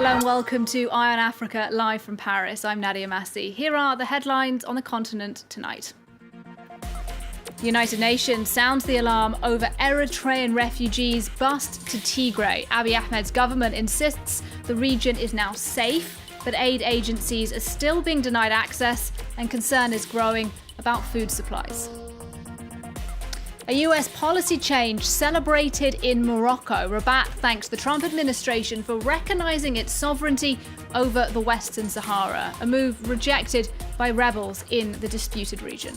Hello and welcome to Eye on Africa, live from Paris. I'm Nadia Massi. Here are the headlines on the continent tonight. The United Nations sounds the alarm over Eritrean refugees bust to Tigray. Abiy Ahmed's government insists the region is now safe, but aid agencies are still being denied access and concern is growing about food supplies. A US policy change celebrated in Morocco. Rabat thanks the Trump administration for recognizing its sovereignty over the Western Sahara, a move rejected by rebels in the disputed region.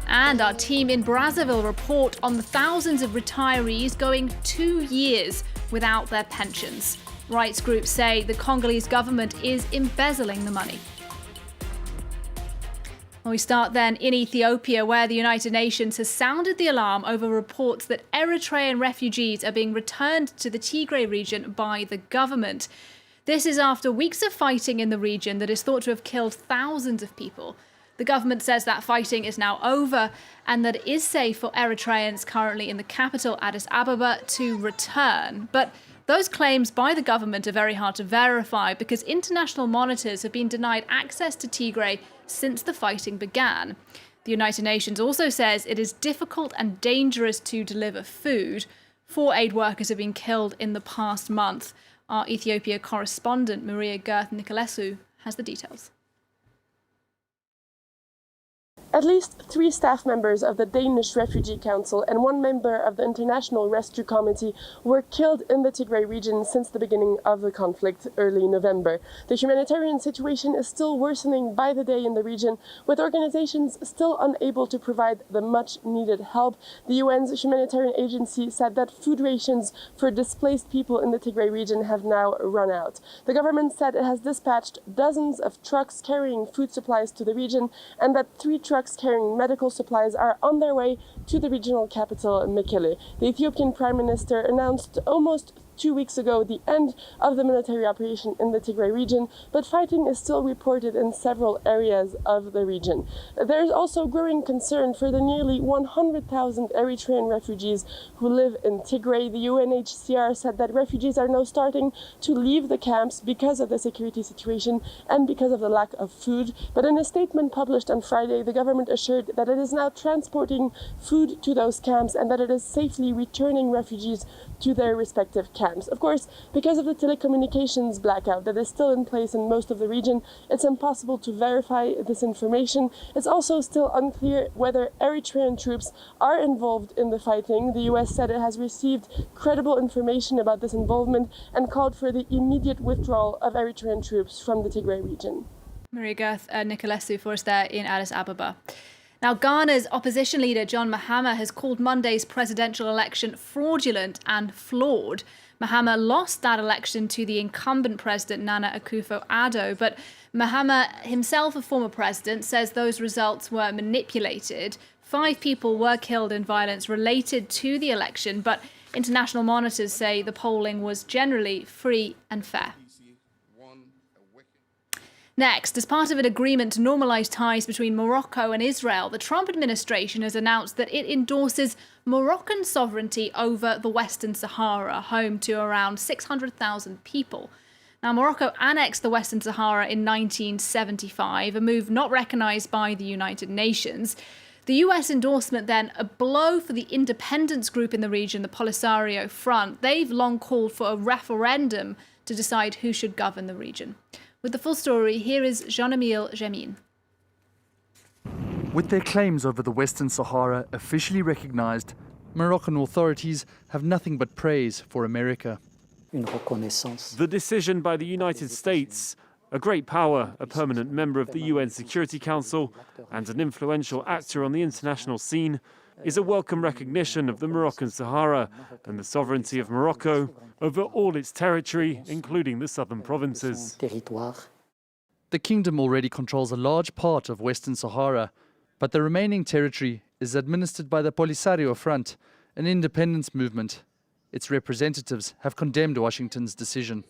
And our team in Brazzaville report on the thousands of retirees going 2 years without their pensions. Rights groups say the Congolese government is embezzling the money. We start then in Ethiopia, where the United Nations has sounded the alarm over reports that Eritrean refugees are being returned to the Tigray region by the government. This is after weeks of fighting in the region that is thought to have killed thousands of people. The government says that fighting is now over and that it is safe for Eritreans currently in the capital, Addis Ababa, to return. But those claims by the government are very hard to verify because international monitors have been denied access to Tigray since the fighting began. The United Nations also says it is difficult and dangerous to deliver food. 4 aid workers have been killed in the past month. Our Ethiopia correspondent, Maria Gerth Nicolescu, has the details. At least 3 staff members of the Danish Refugee Council and 1 member of the International Rescue Committee were killed in the Tigray region since the beginning of the conflict early November. The humanitarian situation is still worsening by the day in the region, with organizations still unable to provide the much-needed help. The UN's humanitarian agency said that food rations for displaced people in the Tigray region have now run out. The government said it has dispatched dozens of trucks carrying food supplies to the region and that 3 trucks carrying medical supplies are on their way to the regional capital, Mekelle. The Ethiopian Prime Minister announced almost 2 weeks ago the end of the military operation in the Tigray region, but fighting is still reported in several areas of the region. There is also growing concern for the nearly 100,000 Eritrean refugees who live in Tigray. The UNHCR said that refugees are now starting to leave the camps because of the security situation and because of the lack of food. But in a statement published on Friday, the government assured that it is now transporting food to those camps and that it is safely returning refugees to their respective camps. Of course, because of the telecommunications blackout that is still in place in most of the region, it's impossible to verify this information. It's also still unclear whether Eritrean troops are involved in the fighting. The US said it has received credible information about this involvement and called for the immediate withdrawal of Eritrean troops from the Tigray region. Maria Gerth Nicolescu for us there in Addis Ababa. Now, Ghana's opposition leader, John Mahama, has called Monday's presidential election fraudulent and flawed. Mahama lost that election to the incumbent president, Nana Akufo-Addo, but Mahama himself, a former president, says those results were manipulated. 5 people were killed in violence related to the election, but international monitors say the polling was generally free and fair. Next, as part of an agreement to normalise ties between Morocco and Israel, the Trump administration has announced that it endorses Moroccan sovereignty over the Western Sahara, home to around 600,000 people. Now, Morocco annexed the Western Sahara in 1975, a move not recognised by the United Nations. The US endorsement then, a blow for the independence group in the region, the Polisario Front. They've long called for a referendum to decide who should govern the region. With the full story, here is Jean-Emile Jamin. With their claims over the Western Sahara officially recognised, Moroccan authorities have nothing but praise for America. The decision by the United States, a great power, a permanent member of the UN Security Council, and an influential actor on the international scene, is a welcome recognition of the Moroccan Sahara and the sovereignty of Morocco over all its territory, including the southern provinces. The kingdom already controls a large part of Western Sahara, but the remaining territory is administered by the Polisario Front, an independence movement. Its representatives have condemned Washington's decision.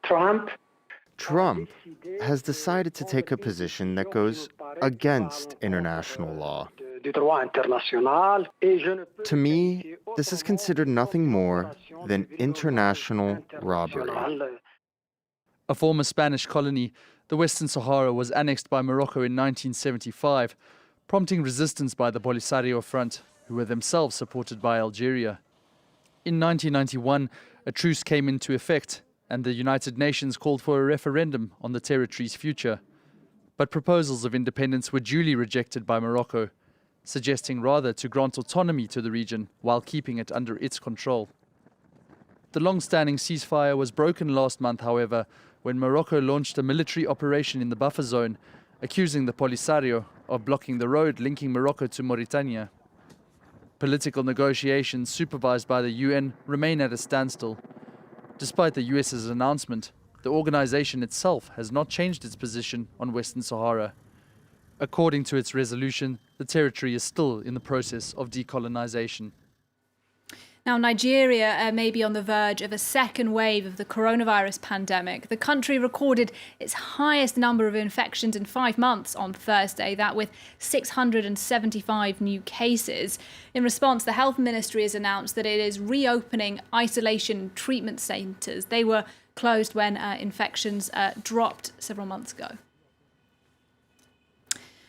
Trump has decided to take a position that goes against international law. To me, this is considered nothing more than international robbery. A former Spanish colony, the Western Sahara was annexed by Morocco in 1975, prompting resistance by the Polisario Front, who were themselves supported by Algeria. In 1991, a truce came into effect, and the United Nations called for a referendum on the territory's future. But proposals of independence were duly rejected by Morocco, suggesting rather to grant autonomy to the region while keeping it under its control. The long-standing ceasefire was broken last month, however, when Morocco launched a military operation in the buffer zone, accusing the Polisario of blocking the road linking Morocco to Mauritania. Political negotiations supervised by the UN remain at a standstill. Despite the US's announcement, the organization itself has not changed its position on Western Sahara. According to its resolution, the territory is still in the process of decolonization. Now, Nigeria may be on the verge of a second wave of the coronavirus pandemic. The country recorded its highest number of infections in 5 months on Thursday, that with 675 new cases. In response, the health ministry has announced that it is reopening isolation treatment centres. They were closed when infections dropped several months ago.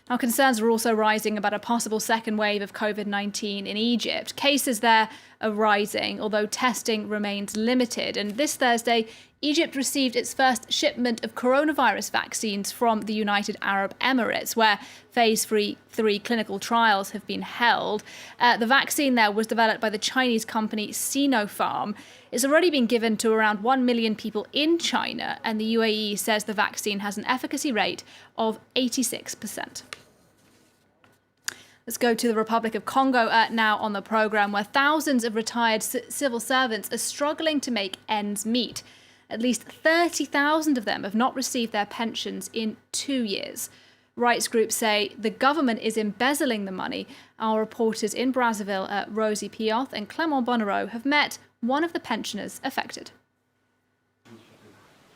Now, concerns are also rising about a possible second wave of COVID-19 in Egypt. Cases there are rising, although testing remains limited. And this Thursday, Egypt received its first shipment of coronavirus vaccines from the United Arab Emirates, where phase 3 clinical trials have been held. The vaccine there was developed by the Chinese company Sinopharm. It's already been given to around 1 million people in China, and the UAE says the vaccine has an efficacy rate of 86%. Let's go to the Republic of Congo now on the programme, where thousands of retired civil servants are struggling to make ends meet. At least 30,000 of them have not received their pensions in 2 years. Rights groups say the government is embezzling the money. Our reporters in Brazzaville, Rosie Piot and Clement Bonnereau, have met one of the pensioners affected.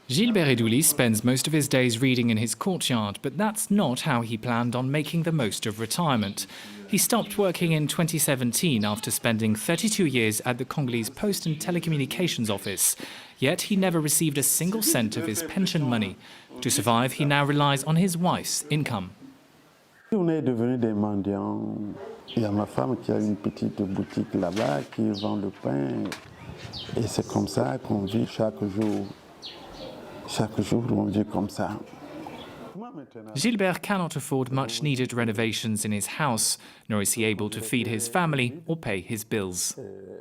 Gilbert Edouli spends most of his days reading in his courtyard, but that's not how he planned on making the most of retirement. He stopped working in 2017 after spending 32 years at the Congolese Post and Telecommunications Office. Yet he never received a single cent of his pension money. To survive, he now relies on his wife's income. On est devenus des mendiants. Il y a ma femme qui a une petite boutique là-bas qui vend le pain. Et c'est comme ça qu'on vit chaque jour. Chaque jour, on vit comme ça. Gilbert cannot afford much needed renovations in his house, nor is he able to feed his family or pay his bills.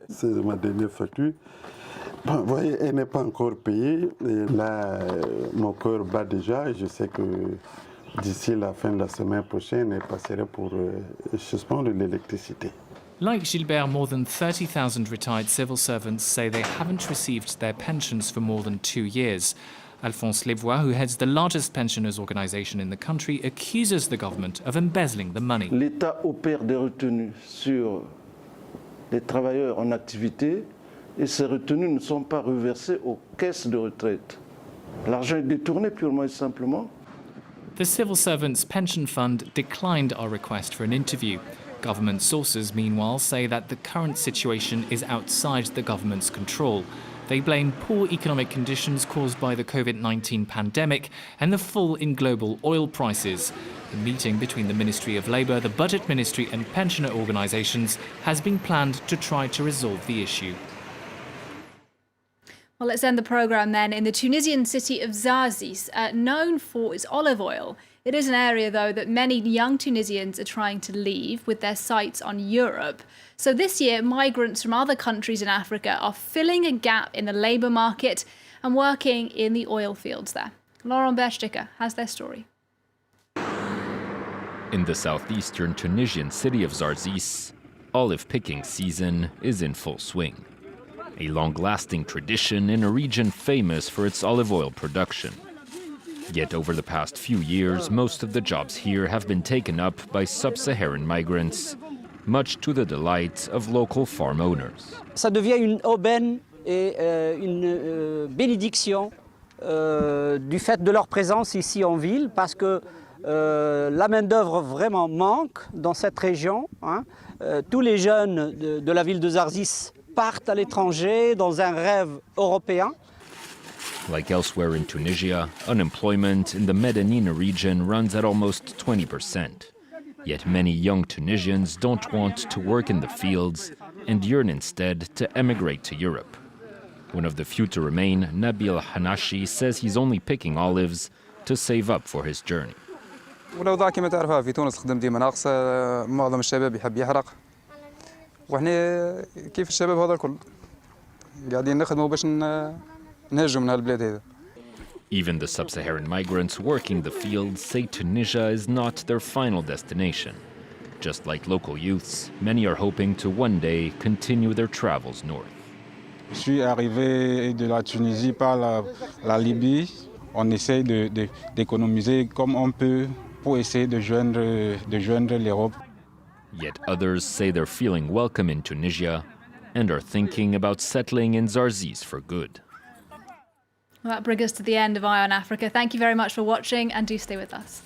C'est ma dernière facture. Bon, vous voyez, elle n'est pas encore payée. Et là, mon cœur bat déjà. Et je sais que d'ici la fin de la semaine prochaine, elle passerait pour suspendre l'électricité. Like Gilbert, more than 30,000 retired civil servants say they haven't received their pensions for more than 2 years. Alphonse Levoix, who heads the largest pensioners' organisation in the country, accuses the government of embezzling the money. L'État opère des retenues sur les travailleurs en activité et ces retenues ne sont pas reversées aux caisses de retraite. L'argent est détourné purement et simplement. The Civil Servants Pension Fund declined our request for an interview. Government sources, meanwhile, say that the current situation is outside the government's control. They blame poor economic conditions caused by the COVID-19 pandemic and the fall in global oil prices. The meeting between the Ministry of Labour, the Budget Ministry and pensioner organisations has been planned to try to resolve the issue. Well, let's end the programme then in the Tunisian city of Zarzis, known for its olive oil. It is an area, though, that many young Tunisians are trying to leave with their sights on Europe. So this year, migrants from other countries in Africa are filling a gap in the labour market and working in the oil fields there. Laurent Berchticker has their story. In the southeastern Tunisian city of Zarzis, olive picking season is in full swing. A long-lasting tradition in a region famous for its olive oil production. Yet over the past few years, most of the jobs here have been taken up by sub-Saharan migrants, much to the delight of local farm owners. Ça devient une aubaine et une bénédiction du fait de leur présence ici en ville, parce que La main-d'œuvre vraiment manque dans cette région. Tous les jeunes de la ville de Zarzis partent à l'étranger dans un rêve européen. Like elsewhere in Tunisia, unemployment in the Medellin region runs at almost 20%. Yet many young Tunisians don't want to work in the fields and yearn instead to emigrate to Europe. One of the few to remain, Nabil Hanashi, says he's only picking olives to save up for his journey. والأوضاع كما تعرفها في تونس الخدمة ديما ناقصة، معظم الشباب يحب يحرق، وإحنا كيف الشباب هذا الكل قاعدين نخدموا باش نهجوا من هالبلاد هذا. Even the sub-Saharan migrants working the fields say Tunisia is not their final destination. Just like local youths, many are hoping to one day continue their travels north. Je suis arrivé de la Tunisie par la Libye. On essaye d'économiser comme on peut pour essayer de joindre l'Europe. Yet others say they're feeling welcome in Tunisia and are thinking about settling in Zarzis for good. Well, that brings us to the end of Eye on Africa. Thank you very much for watching, and do stay with us.